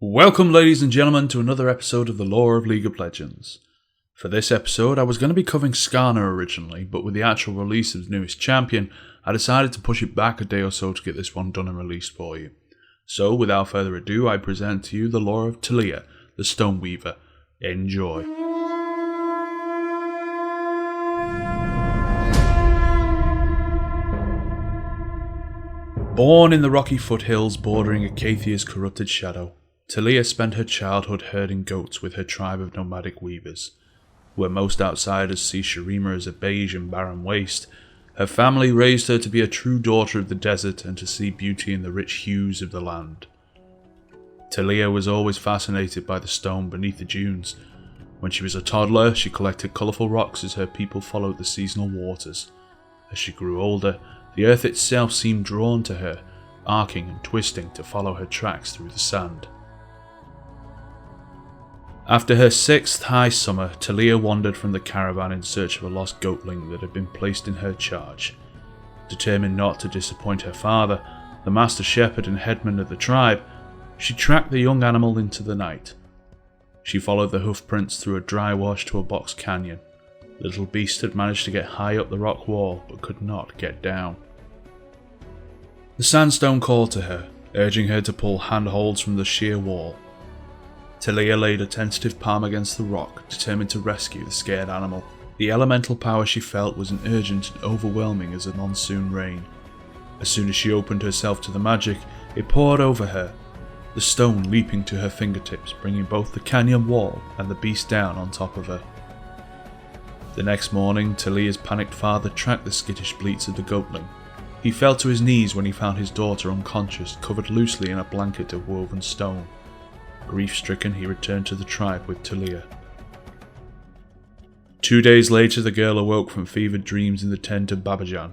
Welcome, ladies and gentlemen, to another episode of the Lore of League of Legends. For this episode, I was going to be covering Skarner originally, but with the actual release of the newest champion, I decided to push it back a day or so to get this one done and released for you. So, without further ado, I present to you the lore of Taliyah, the Stoneweaver. Enjoy. Born in the rocky foothills bordering Acathia's corrupted shadow, Taliyah spent her childhood herding goats with her tribe of nomadic weavers. Where most outsiders see Shurima as a beige and barren waste, her family raised her to be a true daughter of the desert and to see beauty in the rich hues of the land. Taliyah was always fascinated by the stone beneath the dunes. When she was a toddler, she collected colourful rocks as her people followed the seasonal waters. As she grew older, the earth itself seemed drawn to her, arcing and twisting to follow her tracks through the sand. After her sixth high summer, Taliyah wandered from the caravan in search of a lost goatling that had been placed in her charge. Determined not to disappoint her father, the master shepherd and headman of the tribe, she tracked the young animal into the night. She followed the hoof prints through a dry wash to a box canyon. The little beast had managed to get high up the rock wall, but could not get down. The sandstone called to her, urging her to pull handholds from the sheer wall. Taliyah laid a tentative palm against the rock, determined to rescue the scared animal. The elemental power she felt was as urgent and overwhelming as a monsoon rain. As soon as she opened herself to the magic, it poured over her, the stone leaping to her fingertips, bringing both the canyon wall and the beast down on top of her. The next morning, Taliyah's panicked father tracked the skittish bleats of the goatling. He fell to his knees when he found his daughter unconscious, covered loosely in a blanket of woven stone. Grief-stricken, he returned to the tribe with Taliyah. 2 days later, the girl awoke from fevered dreams in the tent of Babajan,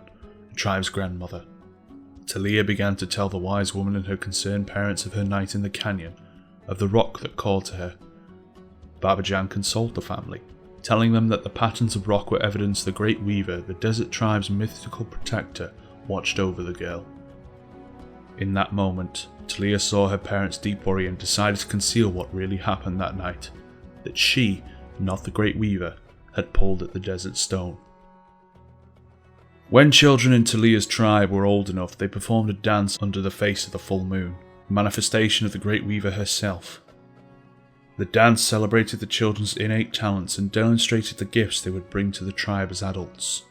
the tribe's grandmother. Taliyah began to tell the wise woman and her concerned parents of her night in the canyon, of the rock that called to her. Babajan consoled the family, telling them that the patterns of rock were evidence the great weaver, the desert tribe's mythical protector, watched over the girl. In that moment, Taliyah saw her parents' deep worry and decided to conceal what really happened that night. That she, not the Great Weaver, had pulled at the desert stone. When children in Taliyah's tribe were old enough, they performed a dance under the face of the full moon, a manifestation of the Great Weaver herself. The dance celebrated the children's innate talents and demonstrated the gifts they would bring to the tribe as adults.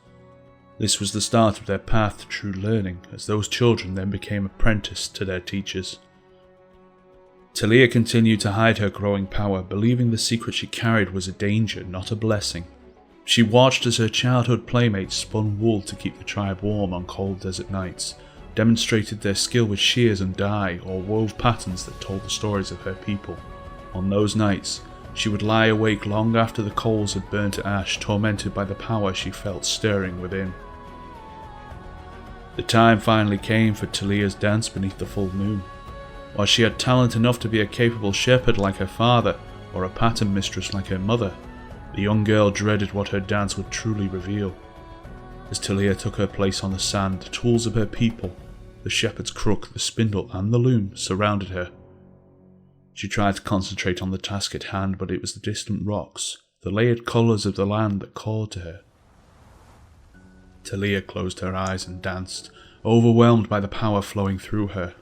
This was the start of their path to true learning, as those children then became apprenticed to their teachers. Taliyah continued to hide her growing power, believing the secret she carried was a danger, not a blessing. She watched as her childhood playmates spun wool to keep the tribe warm on cold desert nights, demonstrated their skill with shears and dye, or wove patterns that told the stories of her people. On those nights, she would lie awake long after the coals had burnt to ash, tormented by the power she felt stirring within. The time finally came for Taliyah's dance beneath the full moon. While she had talent enough to be a capable shepherd like her father, or a pattern mistress like her mother, the young girl dreaded what her dance would truly reveal. As Taliyah took her place on the sand, the tools of her people, the shepherd's crook, the spindle, and the loom, surrounded her. She tried to concentrate on the task at hand, but it was the distant rocks, the layered colours of the land that called to her. Taliyah closed her eyes and danced, overwhelmed by the power flowing through her.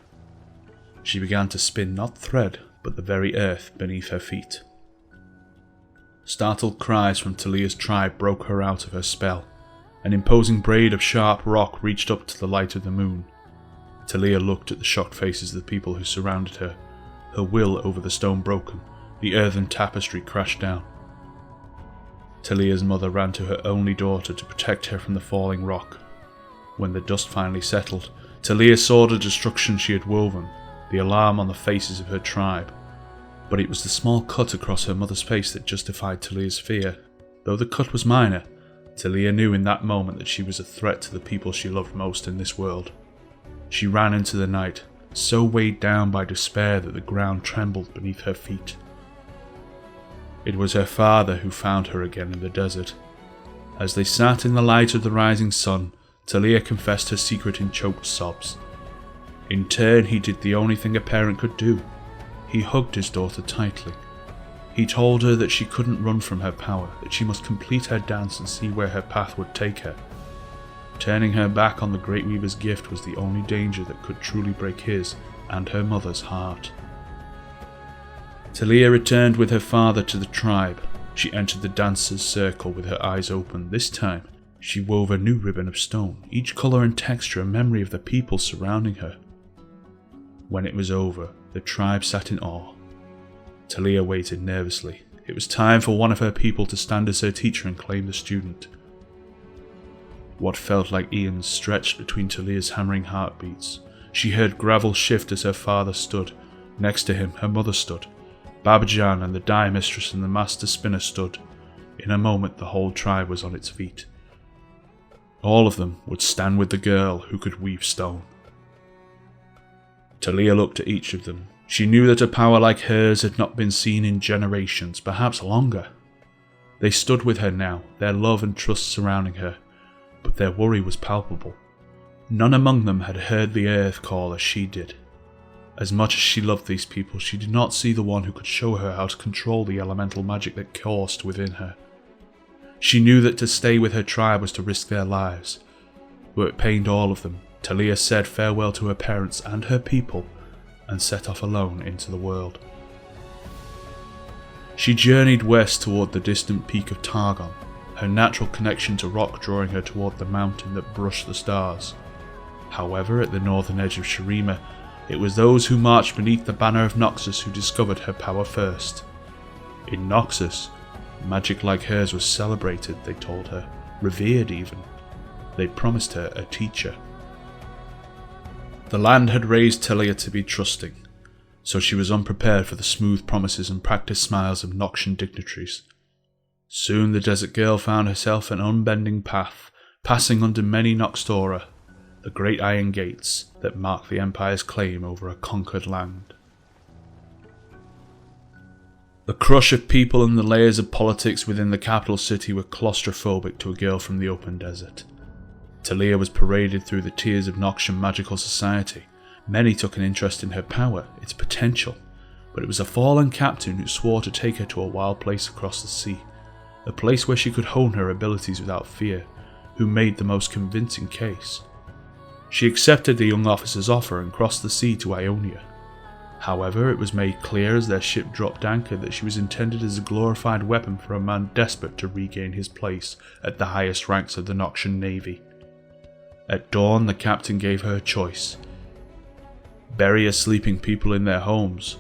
She began to spin not thread, but the very earth beneath her feet. Startled cries from Taliyah's tribe broke her out of her spell. An imposing braid of sharp rock reached up to the light of the moon. Taliyah looked at the shocked faces of the people who surrounded her. Her will over the stone broken, the earthen tapestry crashed down. Taliyah's mother ran to her only daughter to protect her from the falling rock. When the dust finally settled, Taliyah saw the destruction she had woven, the alarm on the faces of her tribe. But it was the small cut across her mother's face that justified Taliyah's fear. Though the cut was minor, Taliyah knew in that moment that she was a threat to the people she loved most in this world. She ran into the night, so weighed down by despair that the ground trembled beneath her feet. It was her father who found her again in the desert. As they sat in the light of the rising sun, Taliyah confessed her secret in choked sobs. In turn, he did the only thing a parent could do. he hugged his daughter tightly. He told her that she couldn't run from her power, that she must complete her dance and see where her path would take her. Turning her back on the Great Weaver's gift was the only danger that could truly break his and her mother's heart. Taliyah returned with her father to the tribe. She entered the dancers' circle with her eyes open. This time, she wove a new ribbon of stone, each colour and texture a memory of the people surrounding her. When it was over, the tribe sat in awe. Taliyah waited nervously. It was time for one of her people to stand as her teacher and claim the student. What felt like eons stretched between Taliyah's hammering heartbeats. She heard gravel shift as her father stood. Next to him, her mother stood. Babajan and the dye mistress and the master spinner stood. In a moment, the whole tribe was on its feet. All of them would stand with the girl who could weave stone. Taliyah looked at each of them. She knew that a power like hers had not been seen in generations, perhaps longer. They stood with her now, their love and trust surrounding her, but their worry was palpable. None among them had heard the earth call as she did. As much as she loved these people, she did not see the one who could show her how to control the elemental magic that coursed within her. She knew that to stay with her tribe was to risk their lives. But it pained all of them. Taliyah said farewell to her parents and her people and set off alone into the world. She journeyed west toward the distant peak of Targon, her natural connection to rock drawing her toward the mountain that brushed the stars. However, at the northern edge of Shurima, it was those who marched beneath the banner of Noxus who discovered her power first. In Noxus, magic like hers was celebrated, they told her, revered even. They promised her a teacher. The land had raised Taliyah to be trusting, so she was unprepared for the smooth promises and practiced smiles of Noxian dignitaries. Soon the desert girl found herself an unbending path, passing under many Noxtora, the great iron gates that mark the Empire's claim over a conquered land. The crush of people and the layers of politics within the capital city were claustrophobic to a girl from the open desert. Taliyah was paraded through the tiers of Noxian magical society. Many took an interest in her power, its potential, but it was a fallen captain who swore to take her to a wild place across the sea, a place where she could hone her abilities without fear, who made the most convincing case. She accepted the young officer's offer and crossed the sea to Ionia. However, it was made clear as their ship dropped anchor that she was intended as a glorified weapon for a man desperate to regain his place at the highest ranks of the Noxian Navy. At dawn, the captain gave her a choice: bury her sleeping people in their homes,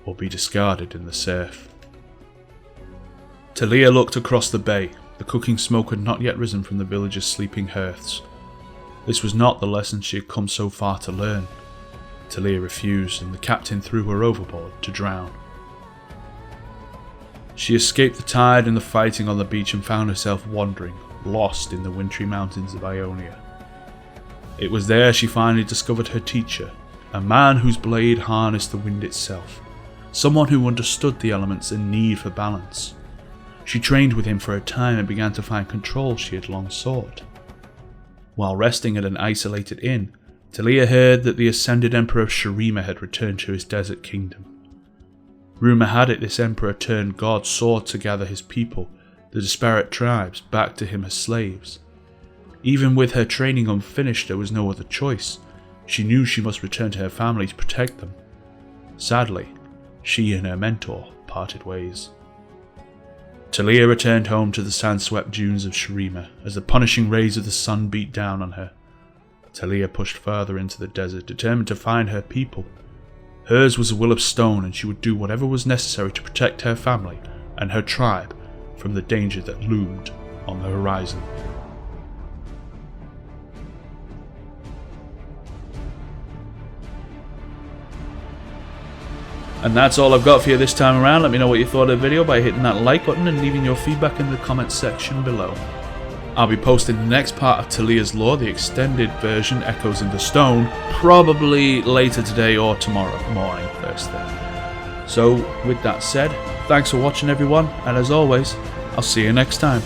or be discarded in the surf. Taliyah looked across the bay. The cooking smoke had not yet risen from the villagers' sleeping hearths. This was not the lesson she had come so far to learn. Taliyah refused, and the captain threw her overboard to drown. She escaped the tide and the fighting on the beach and found herself wandering, lost in the wintry mountains of Ionia. It was there she finally discovered her teacher, a man whose blade harnessed the wind itself, someone who understood the elements and need for balance. She trained with him for a time and began to find control she had long sought. While resting at an isolated inn, Taliyah heard that the ascended Emperor of Shurima had returned to his desert kingdom. Rumour had it this emperor turned god sought to gather his people, the disparate tribes, back to him as slaves. Even with her training unfinished, there was no other choice. She knew she must return to her family to protect them. Sadly, she and her mentor parted ways. Taliyah returned home to the sand-swept dunes of Shurima as the punishing rays of the sun beat down on her. Taliyah pushed further into the desert, determined to find her people. Hers was a will of stone, and she would do whatever was necessary to protect her family and her tribe from the danger that loomed on the horizon. And that's all I've got for you this time around. Let me know what you thought of the video by hitting that like button and leaving your feedback in the comments section below. I'll be posting the next part of Taliyah's lore, the extended version, Echoes in the Stone, probably later today or tomorrow morning, first thing. So, with that said, thanks for watching everyone, and as always, I'll see you next time.